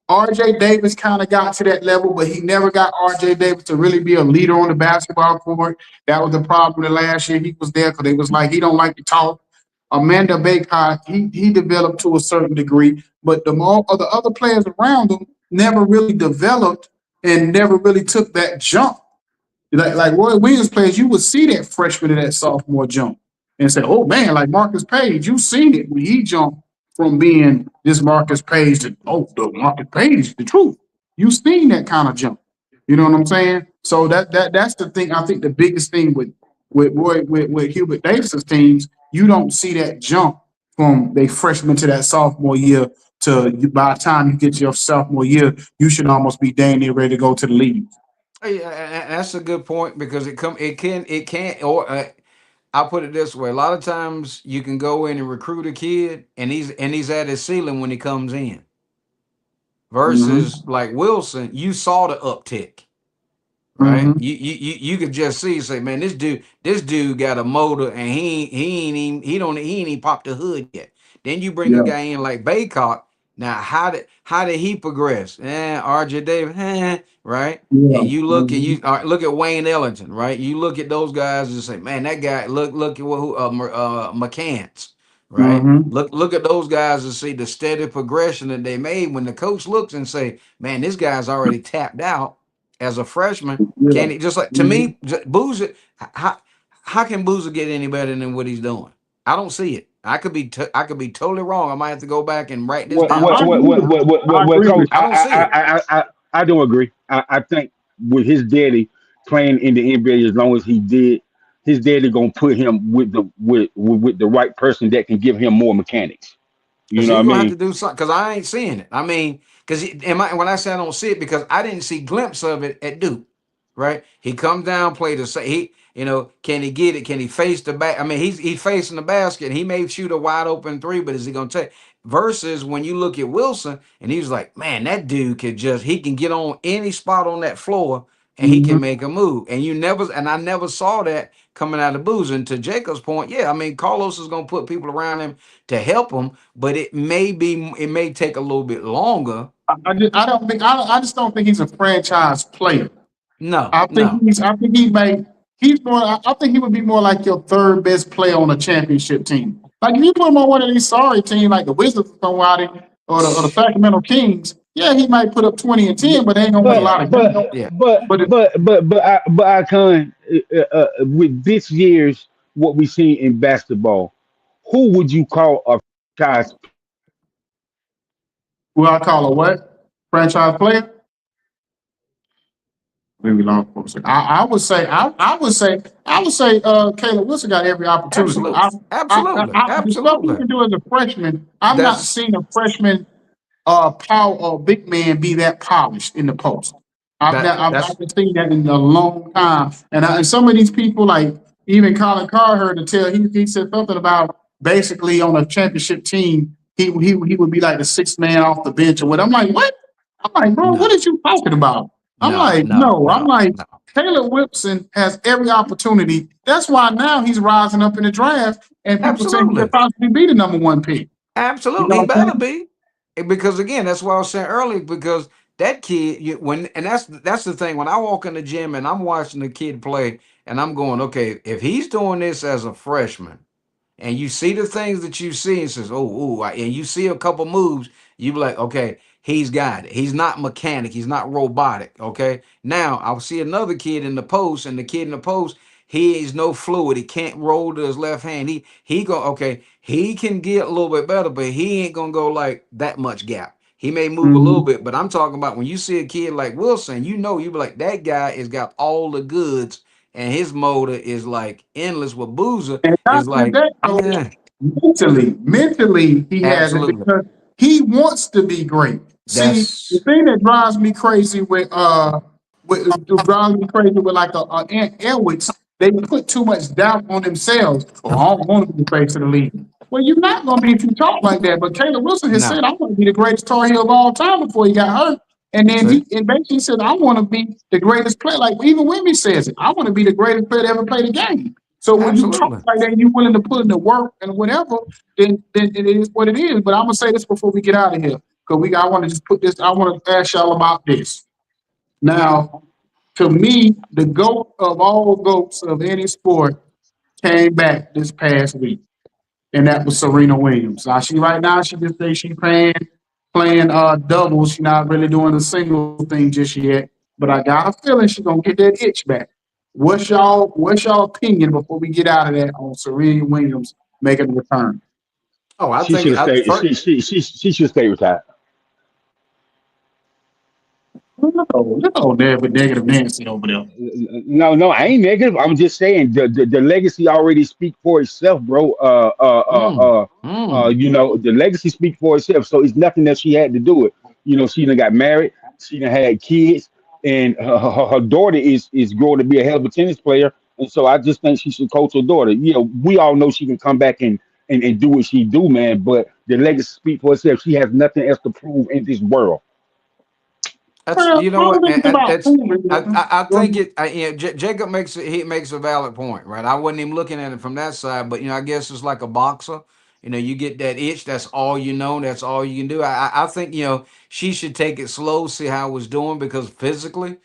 RJ Davis kind of got to that level, but he never got RJ Davis to really be a leader on the basketball court. That was the problem the last year he was there because they was like he don't like to talk. Amanda Baker, he developed to a certain degree, but the other players around him never really developed and never really took that jump. Like Roy Williams players, you would see that freshman and that sophomore jump and say, "Oh man!" Like Marcus Page, you seen it when he jumped from being this Marcus Page to the Marcus Page is the truth. You seen that kind of jump. You know what I'm saying? So that's the thing. I think the biggest thing with Hubert Davis's teams, you don't see that jump from they freshman to that sophomore year to by the time you get to your sophomore year, you should almost be dang near ready to go to the league. Hey, that's a good point because it can't or I'll put it this way: a lot of times you can go in and recruit a kid, and he's at his ceiling when he comes in. Versus Mm-hmm. like Wilson, you saw the uptick, right? Mm-hmm. You could just see, say, man, this dude got a motor, and he ain't even popped the hood yet. Then you bring a Yeah. guy in like Baycock. Now, how did he progress? RJ Davis, right? Yeah. And you look and Mm-hmm. you look at Wayne Ellington, right? You look at those guys and say, man, that guy. Look at who McCants, right? Mm-hmm. Look at those guys and see the steady progression that they made. When the coach looks and say, man, this guy's already tapped out as a freshman. Yeah. Can he just like to Mm-hmm. me, Boozer? How can Boozer get any better than what he's doing? I don't see it. I could be totally wrong. I might have to go back and write this What down what I what agree what with what you. what, I what, what agree coach? with I don't see it. I don't agree. I think with his daddy playing in the NBA as long as he did, his daddy gonna put him with with the right person that can give him more mechanics. You Because know what he's I gonna have to mean? do something. Because I ain't seeing it. I mean, because when I say I don't see it, because I didn't see glimpse of it at Duke. Right? He comes down, play the say he. Can he get it? Can he face the back? I mean, he's facing the basket. He may shoot a wide open three, but is he gonna take? Versus when you look at Wilson, and he's like, man, that dude could he can get on any spot on that floor, and he you. can make a move. And I never saw that coming out of Boozer. And to Jacob's point, yeah, I mean, Carlos is gonna put people around him to help him, but it may take a little bit longer. I don't think I just don't think he's a franchise player. No, no. I think he's more I think he would be more like your third best player on a championship team. Like if you put him on one of these sorry teams like the Wizards or somebody or the Sacramento Kings, yeah, he might put up 20 and 10, but they ain't gonna win a But Yeah, lot of games. but yeah. But I can with this year's what we seen in basketball, who would you call a franchise? who I call a what? Franchise player? Maybe long for a second. I would say Caleb Wilson got every opportunity. Absolutely. Absolutely. The stuff he Absolutely. can do as a freshman, I'm not That's seeing a freshman power or big man be that polished in the post. I've that's not seen that in a long time. And some of these people, like even Colin Cowherd, to tell he said something about basically on a championship team, he would be like the sixth man off the bench or what. I'm like, what? I'm like, bro, what no, are you talking about? I'm no, like, no, no. I'm no, like, no. Taylor Whipson has every opportunity. That's why now he's rising up in the draft, and people say he could Absolutely. possibly be the number one pick. You Absolutely. know He what I'm better saying? be. Because again, that's what I was saying earlier. Because that kid, and that's the thing. When I walk in the gym and I'm watching the kid play, and I'm going, okay, if he's doing this as a freshman, and you see the things that you see and says, and you see a couple moves, you be like, okay, he's got it. He's not mechanic. He's not robotic. Okay. Now I'll see another kid in the post, and the kid in the post, he is no fluid. He can't roll to his left hand. He go, okay, he can get a little bit better, but he ain't gonna go like that much gap. He may move a little Mhm. bit, but I'm talking about when you see a kid like Wilson, you be like, that guy has got all the goods, and his motor is like endless. With Boozer, And not is just like, that, coach. yeah, Mentally, he has it absolutely. because he wants to be great. See, the That's thing that drives me crazy with drives me crazy with like a Ant Edwards, they put too much doubt on themselves. Oh, I don't want to be the face of the league. Well, you're not going to be if you talk like that. But Taylor Wilson has said, no. "I want to be the greatest Tar Heel of all time" before he got hurt. And then See, he basically said, "I want to be the greatest player." Like even Wimby says it, "I want to be the greatest player to ever play the game." So when you talk Absolutely. like that, you willing to put in the work and whatever, then it is what it is. But I'm gonna say this before we get out of here, because I want to just put this. I want to ask y'all about this. Now, to me, the goat of all goats of any sport came back this past week, and that was Serena Williams. Now she right now she just say she playing doubles. She's not really doing the single thing just yet. But I got a feeling she's gonna get that itch back. What's y'all opinion before we get out of that on Serena Williams making a return? Oh, I She think should have I stayed. first. She should stay retired. Look old David negative Nancy over there. No, no, I ain't negative. I'm just saying the legacy already speak for itself, bro. Mm, mm. The legacy speak for itself. So it's nothing that she had to do it. She done got married, she done had kids, and her daughter is growing to be a hell of a tennis player. And so I just think she should coach her daughter. We all know she can come back and do what she do, man. But the legacy speak for itself. She has nothing else to prove in this world. That's Well, you know I what, don't think and, it's about it's proving nothing. I think Jacob makes he makes a valid point, right? I wasn't even looking at it from that side, but I guess it's like a boxer. You get that itch. That's all you know. That's all you can do. I think she should take it slow, see how it's doing because physically,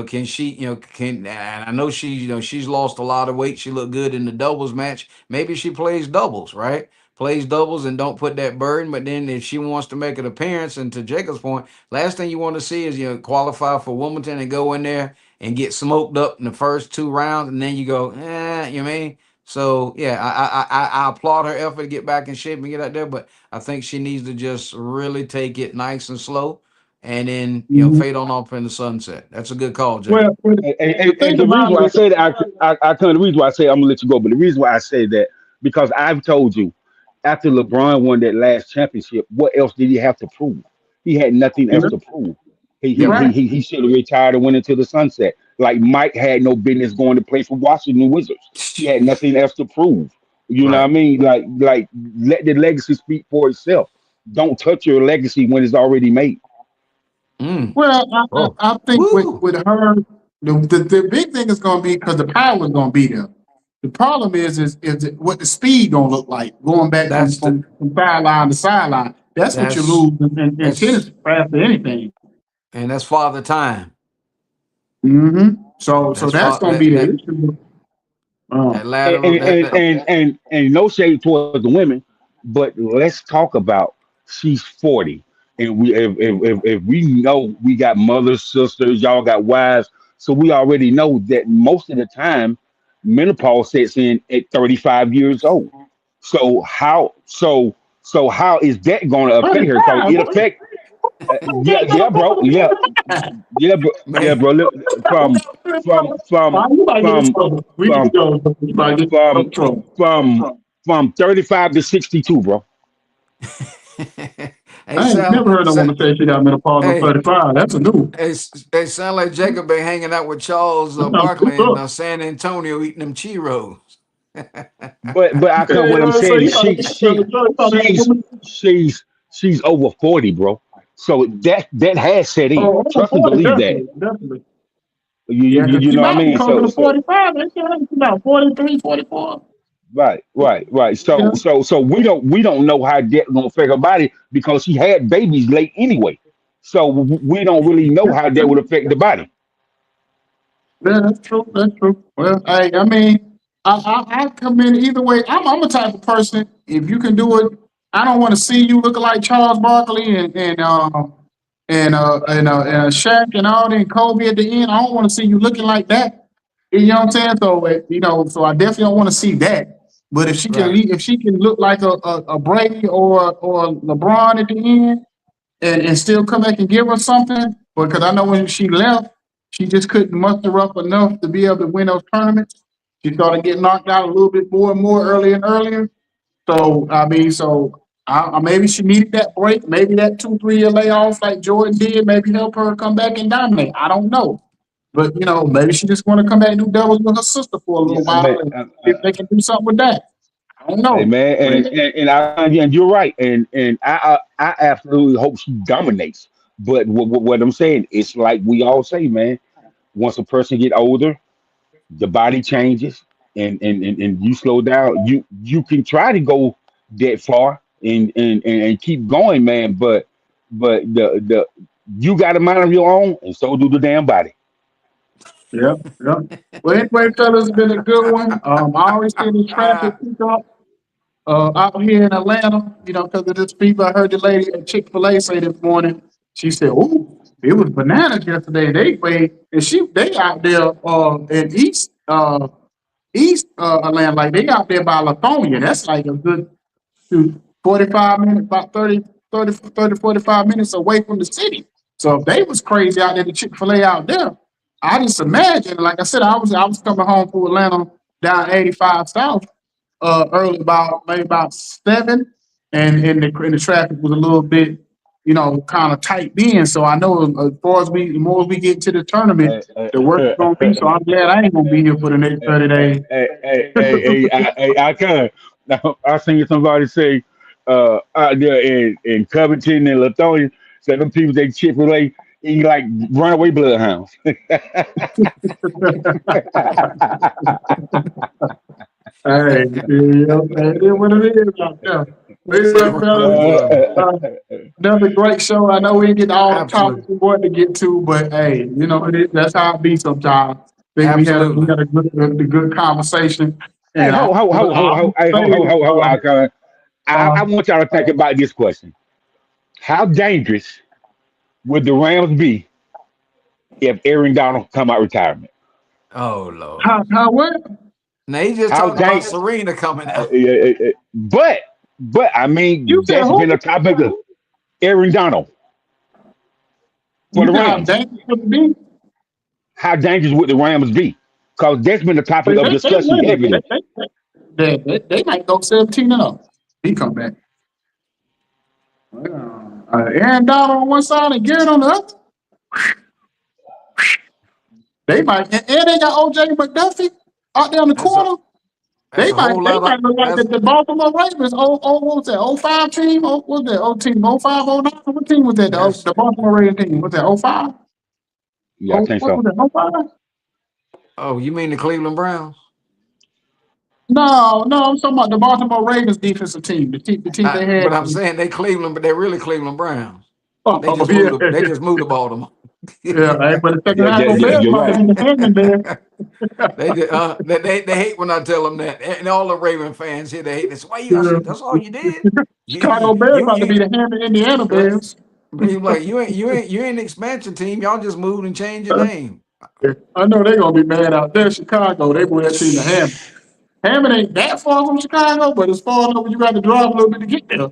can she can and I know she's lost a lot of weight. She looked good in the doubles match. Maybe she plays doubles, right? Plays doubles and don't put that burden. But then if she wants to make an appearance, and to Jacob's point. Last thing you want to see is qualify for Wimbledon and go in there and get smoked up in the first two rounds, and then you go, you mean? So yeah, I applaud her effort to get back in shape and get out there, but I think she needs to just really take it nice and slow, and then Mhm. fade on off in the sunset. That's a good call, Jacob. Well, And, the and, thing and the about reason why I it is, say that, I kind of the reason why I say I'm gonna let you go, but the reason why I say that because I've told you, after LeBron won that last championship, what else did he have to prove? He had nothing else you're to prove. He you're he he right. he, should have retired and went into the sunset. Like Mike had no business going to play for Washington Wizards. He had nothing else to prove. You know what Right. I mean? Like let the legacy speak for itself. Don't touch your legacy when it's already made. Mm. Well, Oh. I think with Woo. with her, the big thing is going to be because the power is going to be there. The problem is what the speed going to look like going back from That's the from sideline to sideline. That's what you that's lose in that's tennis faster than anything. and that's father time. So That's that's going to be the issue. that and lateral and that and that and, and, and no shade towards the women, but let's talk about she's 40, and if we know we got mothers, sisters, y'all got wives, so we already know that most of the time menopause sets in at 35 years old. So how is that going to affect her? Because 35. it affect yeah, yeah, bro, yeah, yeah, man. bro. Look, from from from You might get in from trouble. We can from go. You might get in from trouble. from from 35 to 62, bro. Hey, I ain't sound, never heard no sa woman say she got menopause on hey, 35. That's a new. hey, sound like Jacob been hanging out with Charles That sounds Barkley screwed in up. San Antonio eating them Cheetos. But I Yeah, come. you What know I'm what I'm saying? saying You is probably she's she's she's over 40, bro. So that has set in. oh, over Trust and 40, believe that. definitely. Definitely. You, Yeah, you, because you she know what I might be mean. closer So to so 45. Ain't she about 43, 44? right. Yeah. So we don't know how that gonna affect her body because she had babies late anyway. So we don't really know how that would affect the body. Yeah, that's true. That's true. Well, I mean, I come in either way. I'm a type of person. If you can do it, I don't want to see you looking like Charles Barkley and Shaq and all that, and Kobe at the end. I don't want to see you looking like that. You know what I'm saying? So so I definitely don't want to see that. But Right. if she can look like a Brady or LeBron at the end, and still come back and give her something. Because I know when she left, she just couldn't muster up enough to be able to win those tournaments. She started getting knocked out a little bit more and more earlier and earlier. So I mean, maybe she needed that break. Maybe that 2 3 year layoff like Jordan did, maybe help her come back and dominate. I don't know. But maybe she just want to come back and do doubles with her sister for a Yeah, little while man. and see if they can do something with that. I don't Hey know. man, and you're right, and I absolutely hope she dominates. But what I'm saying, it's like we all say, man. Once a person get older, the body changes, and you slow down, you can try to go that far and keep going, man. But the you got a mind of your own, and so do the damn body. Yeah, yeah. Well, anyway, fellas, it's been a good one. I always see the traffic pick up out here in Atlanta, because of this people. I heard the lady at Chick-fil-A say this morning, she said, "Ooh, it was bananas yesterday. They out there in East Atlanta, like they out there by Lithonia. That's like a good 45 minutes, about 45 minutes away from the city. So if they was crazy out there, the Chick-fil-A out there, I just imagine, like I said, I was coming home from Atlanta down 85 South early about maybe about 7, and the traffic was a little bit, kind of tight then. So I know as far as the more we get to the tournament, Hey, hey, the worse it's gonna be. So I'm glad I ain't gonna be here for the next 30 days. I can. Now I seen somebody say out there in Covington and Lithonia, said them people they Chick-fil-A eat like runaway bloodhounds. Hey, yeah, it is what it is out there. Anyway, fellas, uh, another great show. I know we didn't get all the Absolutely. topics we wanted to get to, but hey, that's how it be sometimes. I think we Absolutely. had a good conversation, Hey, and hey, I can. I uh, want y'all to think about this question: how dangerous would the Rams be if Aaron Donald come out retirement? Oh Lord. how what? Now he's just How talking about dangerous? Serena coming out. But I You mean, said that's been who? a topic of Aaron Donald for You the said how Rams. dangerous would it be? How dangerous would the Rams be? Because that's been a topic But of they discussion win. heavily. They might go 17-0. He come back. Aaron Donald on one side and Garrett on the other. They might, and they got OJ McDuffie out there in the That's a corner. that's a whole They lot of might look like that's the Baltimore Ravens. What was that? 05 team? What was that? O team? 05, 09? What team was that? that's The Baltimore Ravens team. Was that 05? Yeah, I Oh, think what so. was that? 05? oh, you mean the Cleveland Browns? No, no, I'm talking about the Baltimore Ravens defensive team. The team they But had. I'm saying they Cleveland, but they're really Cleveland Browns. They Oh, just yeah. moved to Baltimore. Yeah, hey, but the Chicago Bears You're about to right. be the Hammond Bears. They hate when I tell them that, and all the Raven fans here they hate this. Why you? I Yeah. said that's all you did. Chicago Bears about to You be the Hammond Indiana uh, Bears. you like you ain't an expansion team. Y'all just moved and changed your name. I know they're gonna be mad out there. Chicago, they move that team to Hammond. Hammond ain't that far from Chicago, but it's far enough you got to drive a little bit to get there.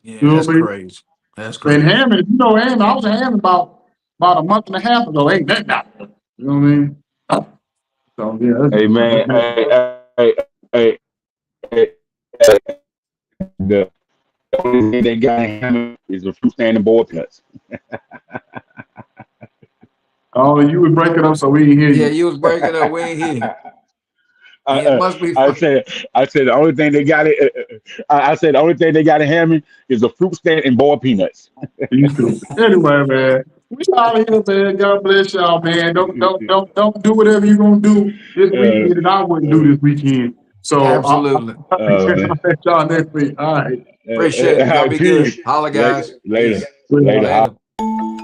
Yeah, You know that's what I mean? crazy. That's And crazy. Hammond, Hammond, I was in Hammond about a month and a half ago. Ain't that out there? You know what I mean? So yeah, Hey man, the only thing they got in him is a fruit stand and boy peanuts. oh, you was breaking up, so we didn't hear Yeah, you. you was breaking up. We ain't here. I, Yeah, it uh, must be I fun. said, I said the only thing they got it. I said the only thing they got in Hammond is a fruit stand and boiled peanuts. You stupid. Anyway, man, we out of here, man. God bless y'all, man. Don't do whatever you're gonna do this Uh, weekend that I wouldn't do uh, this weekend. So Absolutely. I'll man. catch y'all next week. All right. Appreciate it. Y'all be good. Peace. Holla, guys. Later. Peace. We Later. out. Later.